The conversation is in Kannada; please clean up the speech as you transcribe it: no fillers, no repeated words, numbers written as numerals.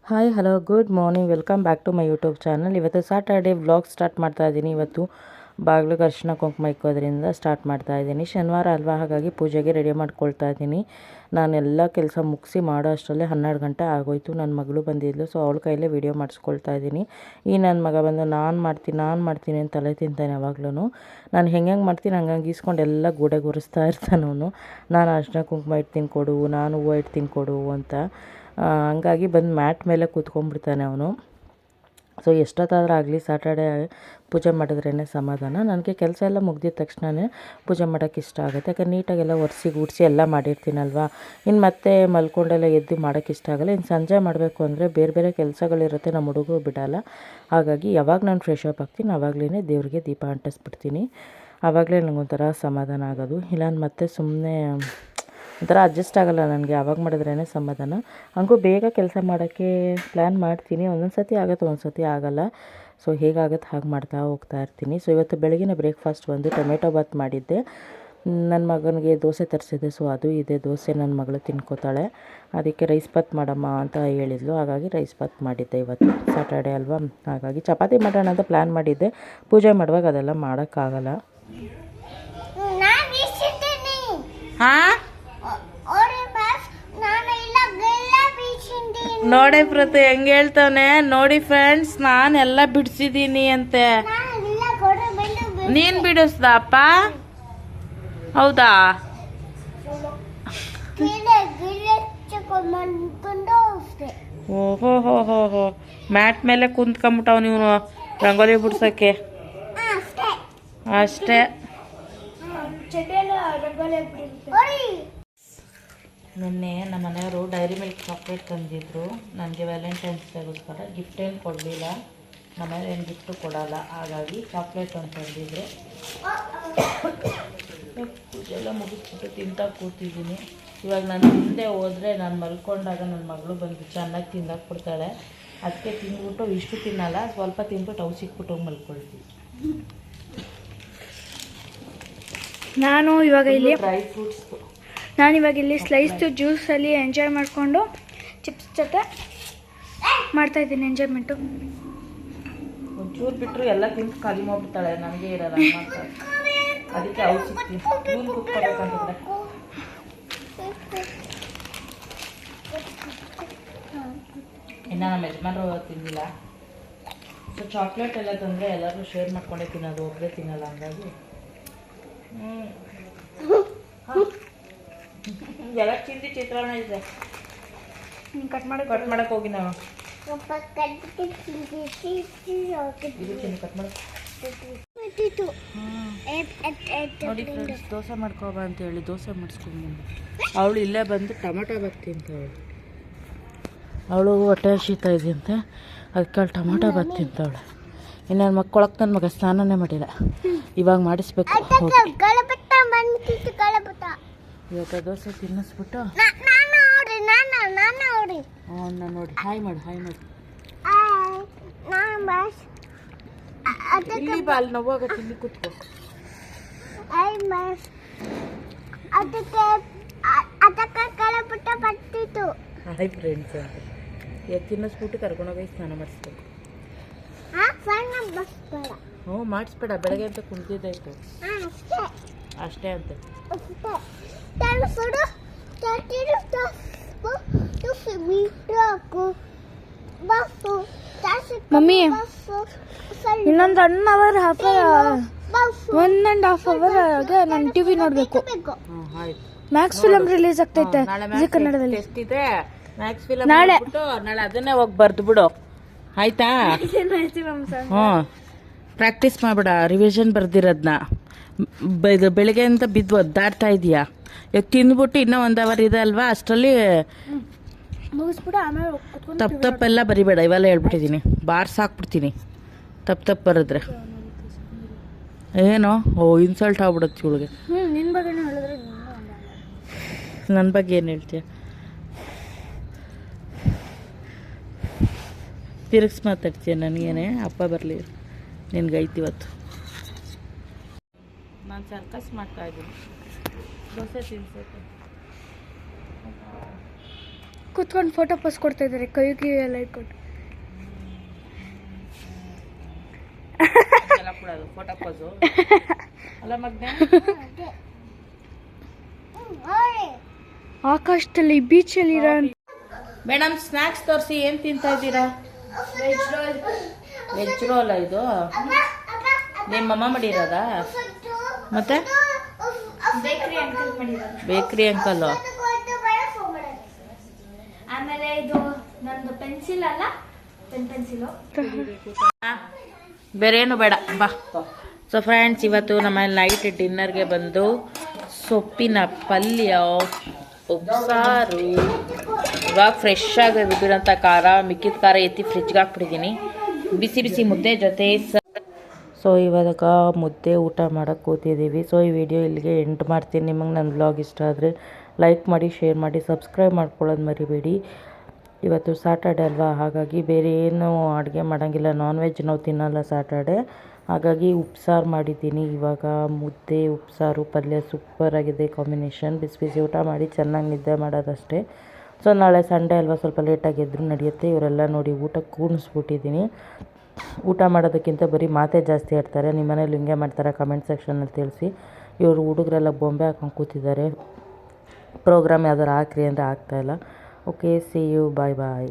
Hi hello good morning welcome back to my YouTube channel. ಇವತ್ತು ಸಾಟರ್ಡೇ ವ್ಲಾಗ್ ಸ್ಟಾರ್ಟ್ ಮಾಡ್ತಾ ಇದ್ದೀನಿ. ಇವತ್ತು ಬಾಗಿಲಿಗೆ ಅರಿಶಿನ ಕುಂಕುಮ ಇಕ್ಕೋದ್ರಿಂದ ಸ್ಟಾರ್ಟ್ ಮಾಡ್ತಾ ಇದ್ದೀನಿ. ಶನಿವಾರ ಅಲ್ವಾ, ಹಾಗಾಗಿ ಪೂಜೆಗೆ ರೆಡಿ ಮಾಡ್ಕೊಳ್ತಾ ಇದ್ದೀನಿ. ನಾನೆಲ್ಲ ಕೆಲಸ ಮುಗಿಸಿ ಮಾಡೋ ಅಷ್ಟರಲ್ಲೇ 12 ಗಂಟೆ ಆಗೋಯ್ತು. ನನ್ನ ಮಗಳು ಬಂದಿದ್ಲು, ಸೊ ಅವಳ ಕೈಲೇ ವೀಡಿಯೋ ಮಾಡಿಸ್ಕೊಳ್ತಾ ಇದ್ದೀನಿ. ಈ ನನ್ನ ಮಗ ಬಂದು ನಾನು ಮಾಡ್ತೀನಿ ಅಂತ ತಲೆ ತಿಂತಾನೆ. ಯಾವಾಗ್ಲೂ ನಾನು ಹೆಂಗೆ ಮಾಡ್ತೀನಿ ಹಂಗಂಗೆ ಈಸ್ಕೊಂಡು ಎಲ್ಲ ಗೋಡೆಗೆ ಒರೆಸ್ತಾ ಇರ್ತಾನೆ ಅವನು. ನಾನು ಅರಿಶಿನ ಕುಂಕುಮ ಇಡ್ತೀನಿ ಕೊಡು, ನಾನು ಹೂವು ಇಡ್ತೀನಿ ಕೊಡು ಅಂತ. ಹಂಗಾಗಿ ಬಂದು ಮ್ಯಾಟ್ ಮೇಲೆ ಕೂತ್ಕೊಂಡ್ಬಿಡ್ತಾನೆ ಅವನು. ಸೊ ಎಷ್ಟೊತ್ತಾದರೂ ಆಗಲಿ ಸ್ಯಾಟರ್ಡೇ ಪೂಜೆ ಮಾಡಿದ್ರೇ ಸಮಾಧಾನ. ನನಗೆ ಕೆಲಸ ಎಲ್ಲ ಮುಗ್ದಿದ ತಕ್ಷಣವೇ ಪೂಜೆ ಮಾಡೋಕ್ಕೆ ಇಷ್ಟ ಆಗುತ್ತೆ. ಯಾಕಂದ್ರೆ ನೀಟಾಗೆಲ್ಲ ಒರೆಸಿ ಗುಡಿಸಿ ಎಲ್ಲ ಮಾಡಿರ್ತೀನಲ್ವ. ಇನ್ನು ಮತ್ತೆ ಮಲ್ಕೊಂಡೆಲ್ಲ ಎದ್ದು ಮಾಡೋಕ್ಕೆ ಇಷ್ಟ ಆಗೋಲ್ಲ. ಇನ್ನು ಸಂಜೆ ಮಾಡಬೇಕು ಅಂದರೆ ಬೇರೆ ಬೇರೆ ಕೆಲಸಗಳಿರುತ್ತೆ, ನಮ್ಮ ಹುಡುಗರು ಬಿಡೋಲ್ಲ. ಹಾಗಾಗಿ ಯಾವಾಗ ನಾನು ಫ್ರೆಶ್ ಅಪ್ ಆಗ್ತೀನಿ ಆವಾಗಲೇ ದೇವರಿಗೆ ದೀಪ ಅಂಟಿಸ್ಬಿಡ್ತೀನಿ. ಆವಾಗಲೇ ನನಗೊಂಥರ ಸಮಾಧಾನ ಆಗೋದು. ಇಲ್ಲ ಮತ್ತೆ ಸುಮ್ಮನೆ ಒಂಥರ ಅಡ್ಜಸ್ಟ್ ಆಗೋಲ್ಲ ನನಗೆ. ಯಾವಾಗ ಮಾಡಿದ್ರೇ ಸಮಾಧಾನ. ಹಾಗೂ ಬೇಗ ಕೆಲಸ ಮಾಡೋಕ್ಕೆ ಪ್ಲ್ಯಾನ್ ಮಾಡ್ತೀನಿ. ಒಂದೊಂದು ಸತಿ ಆಗುತ್ತೆ, ಒಂದು ಸತಿ ಆಗೋಲ್ಲ. ಸೊ ಹೇಗಾಗುತ್ತೆ ಹಾಗೆ ಮಾಡ್ತಾ ಹೋಗ್ತಾ ಇರ್ತೀನಿ. ಸೊ ಇವತ್ತು ಬೆಳಗಿನ ಬ್ರೇಕ್ಫಾಸ್ಟ್ ಬಂದು ಟೊಮೆಟೊ ಬಾತ್ ಮಾಡಿದ್ದೆ. ನನ್ನ ಮಗನಿಗೆ ದೋಸೆ ತರಿಸಿದ್ದೆ, ಸೊ ಅದು ಇದೆ. ದೋಸೆ ನನ್ನ ಮಗಳು ತಿನ್ಕೋತಾಳೆ. ಅದಕ್ಕೆ ರೈಸ್ ಬಾತ್ ಮಾಡಮ್ಮ ಅಂತ ಹೇಳಿದ್ಲು, ಹಾಗಾಗಿ ರೈಸ್ ಬಾತ್ ಮಾಡಿದ್ದೆ. ಇವತ್ತು ಸ್ಯಾಟರ್ಡೇ ಅಲ್ವಾ, ಹಾಗಾಗಿ ಚಪಾತಿ ಮಾಡೋಣ ಅಂತ ಪ್ಲ್ಯಾನ್ ಮಾಡಿದ್ದೆ. ಪೂಜೆ ಮಾಡುವಾಗ ಅದೆಲ್ಲ ಮಾಡೋಕ್ಕಾಗಲ್ಲ. ಹಾಂ ನೋಡಿ ಪ್ರತಿ ಹೆಂಗೆ ಹೇಳ್ತಾನೆ ನೋಡಿ ಫ್ರೆಂಡ್ಸ್, ನಾನೆಲ್ಲ ಬಿಡಿಸಿದ್ದೀನಿ ಅಂತೆ. ನೀನು ಬಿಡಿಸ್ದಪ್ಪ? ಹೌದಾ? ಓಹೋ ಹೋ ಹೋ ಹೋ, ಮ್ಯಾಟ್ ಮೇಲೆ ಕುಂತ್ಕೊಂಬಿಟ್ಟವ್ ನೀವು ರಂಗೋಲಿ ಬಿಡ್ಸೋಕ್ಕೆ ಅಷ್ಟೇ. ನಿನ್ನೆ ನಮ್ಮ ಮನೆಯವರು ಡೈರಿ ಮಿಲ್ಕ್ ಚಾಕ್ಲೇಟ್ ತಂದಿದ್ರು. ನನಗೆ ವ್ಯಾಲೆಂಟೈನ್ಸ್ ಡೇಗೋಸ್ಕರ ಗಿಫ್ಟ್ ಏನು ಕೊಡಲಿಲ್ಲ. ಮನೇಲಿ ಏನು ಗಿಫ್ಟು ಕೊಡೋಲ್ಲ, ಹಾಗಾಗಿ ಚಾಕ್ಲೇಟ್ ಅಂತ ತಂದಿದ್ರು. ಪೂಜೆಲ್ಲ ಮುಗಿಸ್ಬಿಟ್ಟು ತಿಂತಾ ಕೂತಿದ್ದೀನಿ. ಇವಾಗ ನಾನು ಹಿಂದೆ ಹೋದರೆ ನಾನು ಮಲ್ಕೊಂಡಾಗ ನನ್ನ ಮಗಳು ಬಂದು ಚೆನ್ನಾಗಿ ತಿಂದಾಕ್ಬಿಡ್ತಾಳೆ. ಅದಕ್ಕೆ ತಿಂದ್ಬಿಟ್ಟು ಇಷ್ಟು ತಿನ್ನಲ್ಲ, ಸ್ವಲ್ಪ ತಿಂದ್ಬಿಟ್ಟು ಅವು ಸಿಕ್ಬಿಟ್ಟು ಮಲ್ಕೊಳ್ತೀನಿ. ನಾನು ಇವಾಗ ಇಲ್ಲಿ ಡ್ರೈ ಫ್ರೂಟ್ಸ್ ಇಲ್ಲಿ ಸ್ಲೈಸ್ದು ಜ್ಯೂಸಲ್ಲಿ ಎಂಜಾಯ್ ಮಾಡಿಕೊಂಡು ಚಿಪ್ಸ್ ಜೊತೆ ಮಾಡ್ತಾಯಿದ್ದೀನಿ ಎಂಜಾಯ್ಮೆಂಟು. ಒಂಚೂರು ಬಿಟ್ಟರು ಎಲ್ಲ ತಿಂದು ಖಾಲಿ ಮಾಡ್ಬಿಡ್ತಾಳೆ, ನನಗೆ ಇರಲ್ಲ ಮಾಡ್ತಾಳೆ. ಅದಕ್ಕೆ ಅವು ಸಿಗ್ತೀನಿ ಇವ್ನು ಕುತ್ಕೋಬೇಕಂತಿದ್ರೆ. ಇನ್ನು ನಮ್ಮ ಯಜಮಾನರು ತಿಂದಿಲ್ಲ. ಸೊ ಚಾಕ್ಲೇಟ್ ಎಲ್ಲ ತಂದರೆ ಎಲ್ಲರೂ ಶೇರ್ ಮಾಡ್ಕೊಂಡೇ ತಿನ್ನೋದು, ಒಬ್ಬರೇ ತಿನ್ನಲ್ಲ. ಹಂಗಾಗಿ ಎಲ್ಲ ಚಿಂದಿ ಚಿತ್ರಾನ್ನ ಇದೆ. ಕಟ್ ಮಾಡಕ್ಕೆ ಹೋಗಿ ನಾವು ನೋಡಿ ಫ್ರೆಂಡ್ಸ್, ದೋಸೆ ಮಾಡ್ಕೋಬ ಅಂತ ಹೇಳಿ ದೋಸೆ ಮಾಡಿಸ್ಕೊಂಡು ಅವಳು ಇಲ್ಲೇ ಬಂದು ಟೊಮೆಟೊ ಬಾತ್ ತಿಂತಾವಳು. ಅವಳು ಹೊಟ್ಟೆ ಶೀತ ಇದೆಯಂತೆ, ಅದಕ್ಕೆ ಅವಳು ಟೊಮೆಟೊ ಬಾತ್ ತಿಂತಾವಳೆ. ಇನ್ನು ನನ್ನ ಮಕ್ಕಳಕ್ಕೆ ನನ್ನ ಮಗ ಸ್ನಾನನೇ ಮಾಡಿಲ್ಲ, ಇವಾಗ ಮಾಡಿಸ್ಬೇಕು. ಇವಾಗ ದೋಸೆ ತಿನ್ನಿಸ್ಬಿಟ್ಟು ನಾನು ನೋಡಿ ಹಾಯ್ ಮಾಡು ಇಲ್ಲಿ ಬಾ, ಅಲ್ಲಿ ನೋವಾಗತ್ತೆ, ಇಲ್ಲಿ ಕೂತ್ಕೋ. ಹಾಯ್ ಫ್ರೆಂಡ್ಸ್ ಅಂತ ತಿನ್ನಿಸ್ಬಿಟ್ಟು ಕರ್ಕೊಂಡೋಗಿ ಸ್ನಾನ ಮಾಡಿಸ್ಬೇಕು. ಹ್ಞೂ ಮಾಡಿಸ್ಬೇಡ, ಬೆಳಗ್ಗೆ ಅಂತ ಕುಂತಿದ್ದಾಯ್ತು ಅಷ್ಟೇ ಅಂತ. ಮಮ್ಮಿ ಇನ್ನೊಂದು 1.5 ಅವರ್ಗೆ ನಾನು ಟಿವಿ ನೋಡಬೇಕು. ಮ್ಯಾಕ್ಸ್ ಫಿಲಮ್ ರಿಲೀಸ್ ಆಗ್ತೈತೆ ಜಿ ಕನ್ನಡದಲ್ಲಿ. ಮ್ಯಾಕ್ಸ್ ಫಿಲಮ್ ನಾಳೆ ಅದನ್ನೇ ಹೋಗಿ ಬರ್ದು ಬಿಡು, ಆಯ್ತಾ? ಹ್ಞೂ, ಪ್ರಾಕ್ಟೀಸ್ ಮಾಡ್ಬೇಡ, ರಿವಿಷನ್ ಬರ್ದಿರೋದನ್ನ. ಇದು ಬೆಳಗ್ಗೆ ಅಂತ ಬಿದ್ದು ಒದ್ದಾಡ್ತಾ ಇದೆಯಾ? ಈಗ ತಿಂದ್ಬಿಟ್ಟು ಇನ್ನೂ 1 ಅವರ್ ಇದೆ ಅಲ್ವಾ, ಅಷ್ಟರಲ್ಲಿ ಮುಗಿಸ್ಬಿಟ್ಟು ಆಮೇಲೆ ತಪ್ಪೆಲ್ಲ ಬರಿಬೇಡ. ಇವೆಲ್ಲ ಹೇಳ್ಬಿಟ್ಟಿದ್ದೀನಿ, ಬಾರ್ಸಾಕ್ಬಿಡ್ತೀನಿ ತಪ್ಪು ಬರೆದ್ರೆ. ಏನೋ ಇನ್ಸಲ್ಟ್ ಆಗ್ಬಿಡುತ್ತೆ ಇವಳಿಗೆ. ನಿನ್ನ ಬಗ್ಗೆ ಹೇಳಿದ್ರೆ ನನ್ನ ಬಗ್ಗೆ ಏನು ಹೇಳ್ತೀಯ? ತಿರುಗಿಸಿ ಮಾತಾಡ್ತೀಯ ನನಗೇನೆ. ಅಪ್ಪ ಬರಲಿ, ನಿನ್ಗೈತಿ ಇವತ್ತು. ನಾನು ಸರ್ಕಸ್ ಮಾಡ್ತಾಯಿದ್ದೀನಿ ದೋಸೆ ತಿನ್ಸೋಕ್ಕೆ. ಕೂತ್ಕೊಂಡು ಫೋಟೋ ಪೋಸ್ ಕೊಡ್ತಾ ಇದ್ದಾರೆ ಕೈಗೆ ಎಲ್ಲ ಇಟ್ಕೊಂಡು. ಫೋಟೋ ಪೋಸು ಅಲ್ಲ ಮಗ್ನೆ. ಆಕಾಶದಲ್ಲಿ ಬೀಚಲ್ಲಿ ಇರೋ ಮೇಡಮ್ ಸ್ನ್ಯಾಕ್ಸ್ ತೋರಿಸಿ, ಏನು ತಿಂತಾ ಇದ್ದೀರಾ? ವೆಜ್ ರೋಲ್ ಇದು ನಿಮ್ಮ ಅಮ್ಮ ಮಾಡಿರೋದಾ? ಮತ್ತೆ ಬೇಕ್ರಿ ಅಂಕಲ್. ಆಮೇಲೆ ಇದು ನಂದು ಪೆನ್ಸಿಲ್ ಅಲ್ಲ, ಪೆನ್ಸಿಲು. ಬೇರೆ ಏನು ಬೇಡ ಬಾ. ಸೊ ಫ್ರೆಂಡ್ಸ್, ಇವತ್ತು ನಮ್ಮ ನೈಟ್ ಡಿನ್ನರ್ಗೆ ಬಂದು ಸೊಪ್ಪಿನ ಪಲ್ಯ, ಉಪ್ಸಾರು, ಇವಾಗ ಫ್ರೆಶ್ ಆಗಿ ಬಿದ್ದಿರೋಂಥ ಖಾರ, ಮಿಕ್ಕಿದ ಖಾರ ಎತ್ತಿ ಫ್ರಿಜ್ಗೆ ಹಾಕ್ಬಿಟ್ಟಿದ್ದೀನಿ. ಬಿಸಿ ಬಿಸಿ ಮುದ್ದೆ ಜೊತೆ ಸೊ ಇವಾಗ ಮುದ್ದೆ ಊಟ ಮಾಡೋಕ್ಕೆ ಕೂತಿದ್ದೀವಿ. ಸೊ ಈ ವಿಡಿಯೋ ಇಲ್ಲಿಗೆ ಎಂಡ್ ಮಾಡ್ತೀನಿ. ನಿಮಗೆ ನನ್ನ ಬ್ಲಾಗ್ ಇಷ್ಟ ಆದರೆ ಲೈಕ್ ಮಾಡಿ, ಶೇರ್ ಮಾಡಿ, ಸಬ್ಸ್ಕ್ರೈಬ್ ಮಾಡ್ಕೊಳ್ಳೋದು ಮರಿಬೇಡಿ. ಇವತ್ತು ಸ್ಯಾಟರ್ಡೆ ಅಲ್ವಾ, ಹಾಗಾಗಿ ಬೇರೆ ಏನು ಅಡುಗೆ ಮಾಡೋಂಗಿಲ್ಲ. ನಾನ್ ವೆಜ್ ನಾವು ತಿನ್ನಲ್ಲ ಸ್ಯಾಟರ್ಡೆ, ಹಾಗಾಗಿ ಉಪ್ಸಾರು ಮಾಡಿದ್ದೀನಿ. ಇವಾಗ ಮುದ್ದೆ, ಉಪ್ಸಾರು, ಪಲ್ಯ ಸೂಪರಾಗಿದೆ ಕಾಂಬಿನೇಷನ್. ಬಿಸಿ ಬಿಸಿ ಊಟ ಮಾಡಿ ಚೆನ್ನಾಗಿ ನಿದ್ದೆ ಮಾಡೋದಷ್ಟೇ. ಸೊ ನಾಳೆ ಸಂಡೇ ಅಲ್ವಾ, ಸ್ವಲ್ಪ ಲೇಟಾಗಿ ಎದ್ರೂ ನಡೆಯುತ್ತೆ. ಇವರೆಲ್ಲ ನೋಡಿ ಊಟಕ್ಕೆ ಕೂಣಿಸ್ಬಿಟ್ಟಿದ್ದೀನಿ. ಊಟ ಮಾಡೋದಕ್ಕಿಂತ ಬರೀ ಮಾತೇ ಜಾಸ್ತಿ ಆಡ್ತಾರೆ. ನಿಮ್ಮ ಮನೇಲಿ ಹಿಂಗೆ ಮಾಡ್ತಾರೆ? ಕಮೆಂಟ್ ಸೆಕ್ಷನಲ್ಲಿ ತಿಳಿಸಿ. ಇವರು ಹುಡುಗರೆಲ್ಲ ಬೊಂಬೆ ಹಾಕೊಂಡು ಕೂತಿದ್ದಾರೆ. ಪ್ರೋಗ್ರಾಮ್ ಯಾವ್ದಾರು ಹಾಕ್ರಿ ಅಂದರೆ ಆಗ್ತಾಯಿಲ್ಲ. Okay, see you, bye bye.